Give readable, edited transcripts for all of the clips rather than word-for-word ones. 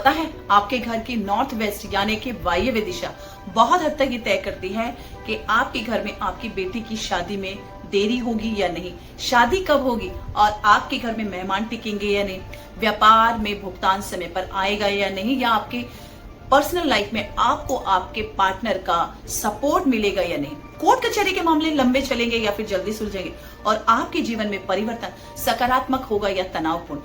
पता है आपके घर की नॉर्थ वेस्ट यानी कि वायव्य दिशा बहुत हद तक ये तय करती है कि आपके घर में आपकी बेटी की शादी में देरी होगी या नहीं, शादी कब होगी और आपके घर में मेहमान टिकेंगे या नहीं, व्यापार में भुगतान समय पर आएगा या नहीं, या आपके पर्सनल लाइफ में आपको आपके पार्टनर का सपोर्ट मिलेगा या नहीं, कोर्ट कचहरी के मामले लंबे चलेंगे या फिर जल्दी सुलझेंगे, और आपके जीवन में परिवर्तन सकारात्मक होगा या तनावपूर्ण।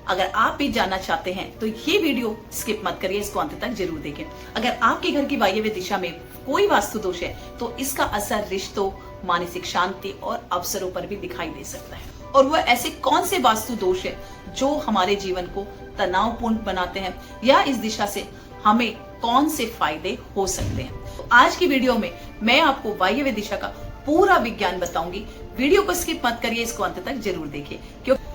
अगर आप भी जानना चाहते हैं तो ये वीडियो स्किप मत करिए, इसको अंत तक जरूर देखें। अगर आपके घर की वायव्य दिशा में कोई वास्तु दोष है तो इसका असर रिश्तों, मानसिक शांति और अवसरों पर भी दिखाई दे सकता है। और वह ऐसे कौन से वास्तु दोष है जो हमारे जीवन को तनावपूर्ण बनाते हैं, या इस दिशा से हमें कौन से फायदे हो सकते हैं। तो आज की वीडियो में मैं आपको वायव्य दिशा का पूरा विज्ञान बताऊंगी। वीडियो को स्किप मत करिए, इसको अंत तक जरूर देखिए, क्योंकि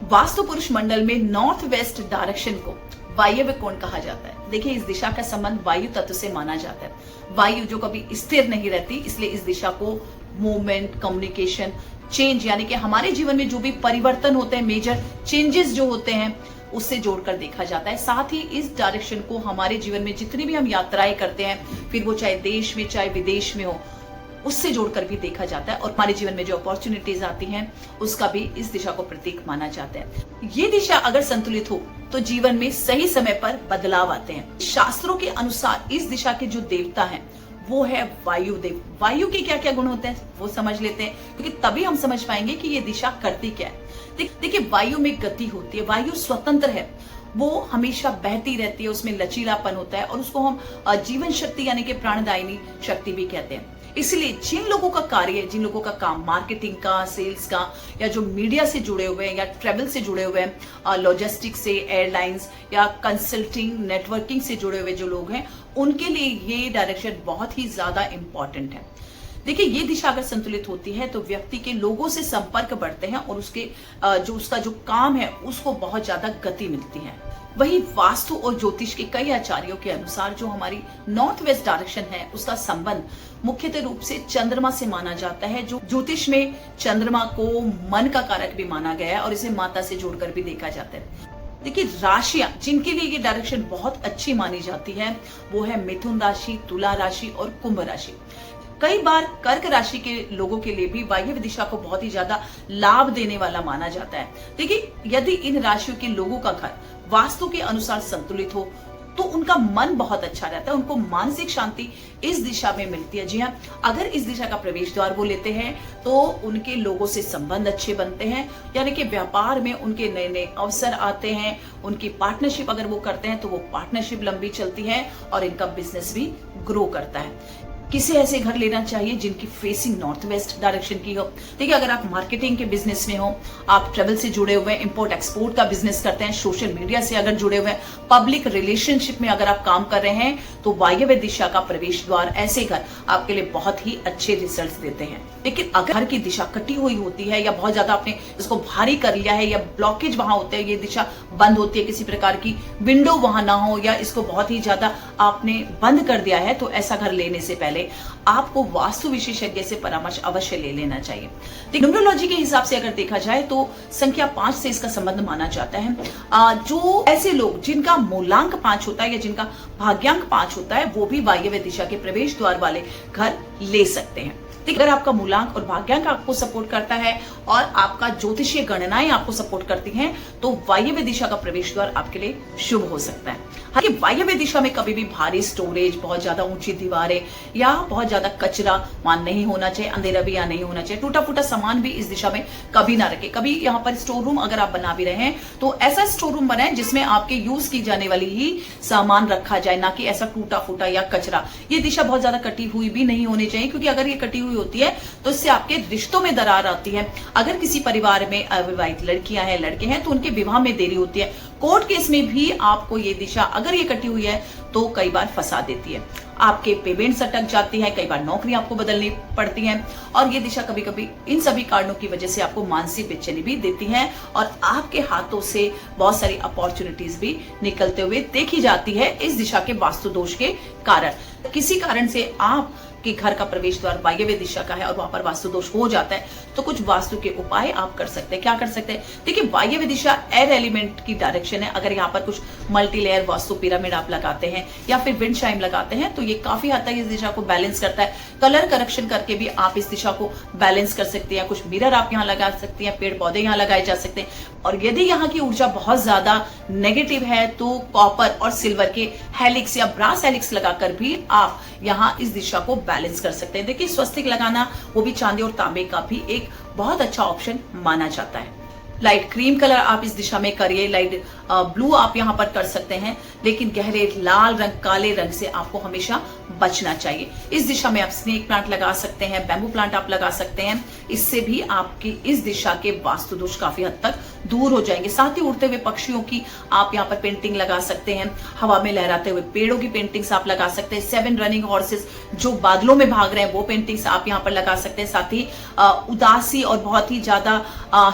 वास्तु पुरुष मंडल में नॉर्थ वेस्ट डायरेक्शन को वायव्य कोण कहा जाता है। देखिए, इस दिशा का संबंध वायु तत्व से माना जाता है। वायु जो कभी स्थिर नहीं रहती, इसलिए इस दिशा को मूवमेंट, कम्युनिकेशन, चेंज यानी कि हमारे जीवन में जो भी परिवर्तन होते हैं, मेजर चेंजेस जो होते हैं, उससे जोड़कर देखा जाता है। साथ ही इस डायरेक्शन को हमारे जीवन में जितनी भी हम यात्राएं करते हैं, फिर वो चाहे देश में चाहे विदेश में हो, उससे जोड़कर भी देखा जाता है। और हमारे जीवन में जो अपॉर्चुनिटीज आती हैं, उसका भी इस दिशा को प्रतीक माना जाता है। ये दिशा अगर संतुलित हो तो जीवन में सही समय पर बदलाव आते हैं। शास्त्रों के अनुसार इस दिशा के जो देवता हैं वो है वायु देव। वायु के क्या क्या गुण होते हैं वो समझ लेते हैं, क्योंकि तभी हम समझ पाएंगे कि ये दिशा करती क्या है। देखिए, वायु में गति होती है, वायु स्वतंत्र है, वो हमेशा बहती रहती है, उसमें लचीलापन होता है, और उसको हम जीवन शक्ति यानी कि प्राणदायिनी शक्ति भी कहते हैं। इसलिए जिन लोगों का कार्य, जिन लोगों का काम मार्केटिंग का, सेल्स का, या जो मीडिया से जुड़े हुए हैं या ट्रेवल से जुड़े हुए हैं, लॉजिस्टिक्स से, एयरलाइंस या कंसल्टिंग, नेटवर्किंग से जुड़े हुए जो लोग हैं, उनके लिए ये डायरेक्शन बहुत ही ज्यादा इंपॉर्टेंट है। देखिए, ये दिशा अगर संतुलित होती है तो व्यक्ति के लोगों से संपर्क बढ़ते हैं और उसका जो काम है उसको बहुत ज्यादा गति मिलती है। वही वास्तु और ज्योतिष के कई आचार्यों के अनुसार जो हमारी नॉर्थ वेस्ट डायरेक्शन है उसका संबंध मुख्यतः रूप से चंद्रमा से माना जाता है। जो ज्योतिष में चंद्रमा को मन का कारक भी माना गया है और इसे माता से जोड़कर भी देखा जाता है। देखिए, राशियां जिनके लिए ये डायरेक्शन बहुत अच्छी मानी जाती है वो है मिथुन राशि, तुला राशि और कुंभ राशि। कई बार कर्क राशि के लोगों के लिए भी वायव्य दिशा को बहुत ही ज्यादा लाभ देने वाला माना जाता है। देखिए, यदि इन राशियों के लोगों का घर वास्तु के अनुसार संतुलित हो तो उनका मन बहुत अच्छा रहता है, उनको मानसिक शांति इस दिशा में मिलती है। जी हाँ, अगर इस दिशा का प्रवेश द्वार वो लेते हैं तो उनके लोगों से संबंध अच्छे बनते हैं, यानी कि व्यापार में उनके नए नए अवसर आते हैं। उनकी पार्टनरशिप अगर वो करते हैं तो वो पार्टनरशिप लंबी चलती है और इनका बिजनेस भी ग्रो करता है। किसे ऐसे घर लेना चाहिए जिनकी फेसिंग नॉर्थ वेस्ट डायरेक्शन की हो। देखिए, अगर आप मार्केटिंग के बिजनेस में हो, आप ट्रेवल से जुड़े हुए हैं, इंपोर्ट एक्सपोर्ट का बिजनेस करते हैं, सोशल मीडिया से अगर जुड़े हुए हैं, पब्लिक रिलेशनशिप में अगर आप काम कर रहे हैं, तो वायव्य दिशा का प्रवेश द्वार, ऐसे घर आपके लिए बहुत ही अच्छे रिजल्ट्स देते हैं। लेकिन अगर घर की दिशा कटी हुई होती है या बहुत ज्यादा आपने इसको भारी कर लिया है या ब्लॉकेज वहां होते हैं, ये दिशा बंद होती है, किसी प्रकार की विंडो वहां ना हो या इसको बहुत ही ज्यादा आपने बंद कर दिया है, तो ऐसा घर लेने से पहले आपको वास्तु विशेषज्ञ से परामर्श अवश्य ले लेना चाहिए। न्यूमरोलॉजी के हिसाब से अगर देखा जाए तो संख्या 5 से इसका संबंध माना जाता है। जो ऐसे लोग जिनका मूलांक 5 होता है या जिनका भाग्यांक 5 होता है, वो भी वायव्य दिशा के प्रवेश द्वार वाले घर ले सकते हैं। अगर आपका मूलांक और भाग्यांक आपको सपोर्ट करता है और आपका ज्योतिषीय गणनाएं आपको सपोर्ट करती हैं, तो वायव्य दिशा का प्रवेश द्वार आपके लिए शुभ हो सकता है। हालांकि वायव्य दिशा में कभी भी भारी स्टोरेज, बहुत ज्यादा ऊंची दीवारें या बहुत ज्यादा कचरा मान नहीं होना चाहिए, अंधेरा भी यहाँ नहीं होना चाहिए, टूटा फूटा सामान भी इस दिशा में कभी ना रखे। कभी यहाँ पर स्टोर रूम अगर आप बना भी रहे हैं तो ऐसा स्टोर रूम बनाए जिसमें आपके यूज की जाने वाली ही सामान रखा जाए, ना कि ऐसा टूटा फूटा या कचरा। ये दिशा बहुत ज्यादा कटी हुई भी नहीं होनी चाहिए, क्योंकि अगर ये कटी हुई होती है तो इससे आपके रिश्तों में दरार आती है। अगर किसी परिवार में अविवाहित लड़कियां हैं, लड़के हैं, तो उनके विवाह में देरी होती है। कोर्ट केस में भी आपको ये दिशा अगर ये कटी हुई है तो कई बार फंसा देती है, आपके पेमेंट्स अटक जाती है, कई बार नौकरी आपको बदलनी पड़ती है, और ये दिशा कभी कभी इन सभी कारणों की वजह से आपको मानसिक बेचैनी भी देती है और आपके हाथों से बहुत सारी अपॉर्चुनिटीज भी निकलते हुए देखी जाती है इस दिशा के वास्तु दोष के कारण। किसी कारण से आप आपके घर का प्रवेश द्वार वायव्य दिशा का है और वहां पर वास्तु दोष हो जाता है, तो कुछ वास्तु के उपाय आप कर सकते हैं। क्या कर सकते हैं? देखिए, वायव्य दिशा एयर एलिमेंट की डायरेक्शन है। अगर यहाँ पर कुछ मल्टी लेयर वास्तु पिरामिड आप लगाते हैं या फिर विंड चाइम लगाते हैं तो ये काफी हद तक इस दिशा को बैलेंस करता है। कलर करेक्शन करके भी आप इस दिशा को बैलेंस कर सकते हैं। कुछ मिरर आप यहाँ लगा सकते हैं, पेड़ पौधे यहाँ लगाए जा सकते हैं। और यदि यहाँ की ऊर्जा बहुत ज्यादा नेगेटिव है तो कॉपर और सिल्वर के हेलिक्स या ब्रास हेलिक्स लगाकर भी आप यहाँ इस दिशा को बैलेंस कर सकते हैं। देखिए, स्वस्तिक लगाना वो भी चांदी और तांबे का भी एक बहुत अच्छा ऑप्शन माना जाता है। लाइट क्रीम कलर आप इस दिशा में करिए, लाइट ब्लू आप यहाँ पर कर सकते हैं, लेकिन गहरे लाल रंग, काले रंग से आपको हमेशा बचना चाहिए। इस दिशा में आप स्नेक प्लांट लगा सकते हैं, बैम्बू प्लांट आप लगा सकते हैं। इससे भी आपकी इस दिशा के वास्तु दोष काफी हद तक दूर हो जाएंगे। साथ ही उड़ते हुए पक्षियों की आप यहाँ पर पेंटिंग लगा सकते हैं। हवा में लहराते हुए पेड़ों की पेंटिंग्स आप लगा सकते हैं। 7 रनिंग हॉर्सेस जो बादलों में भाग रहे हैं वो पेंटिंग्स आप यहाँ पर लगा सकते हैं। साथ ही उदासी और बहुत ही ज्यादा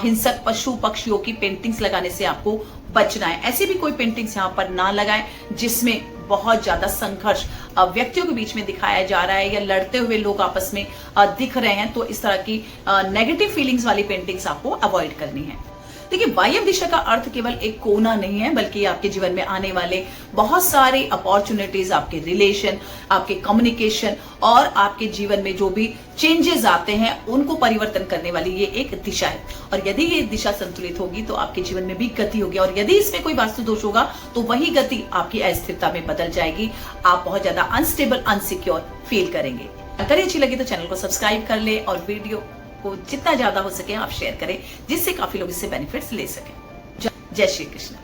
हिंसक पशु पक्षियों की पेंटिंग्स लगाने से आपको बचना है। ऐसी भी कोई पेंटिंग्स यहाँ पर ना लगाएं जिसमें बहुत ज्यादा संघर्ष व्यक्तियों के बीच में दिखाया जा रहा है या लड़ते हुए लोग आपस में दिख रहे हैं। तो इस तरह की नेगेटिव फीलिंग्स वाली पेंटिंग्स आपको अवॉइड करनी है। देखिए, वायव्य दिशा का अर्थ केवल एक कोना नहीं है, बल्कि आपके जीवन में आने वाले बहुत सारे अपॉर्चुनिटीज, आपके रिलेशन, आपके कम्युनिकेशन और आपके जीवन में जो भी चेंजेस आते हैं उनको परिवर्तन करने वाली ये एक दिशा है। और यदि ये दिशा संतुलित होगी तो आपके जीवन में भी गति होगी, और यदि इसमें कोई वास्तु दोष होगा तो वही गति आपकी अस्थिरता में बदल जाएगी। आप बहुत ज्यादा अनस्टेबल, अनसिक्योर फील करेंगे। अगर अच्छी लगी तो चैनल को सब्सक्राइब कर ले और वीडियो को जितना ज्यादा हो सके आप शेयर करें, जिससे काफी लोग इससे बेनिफिट्स ले सकें। जय श्री कृष्ण।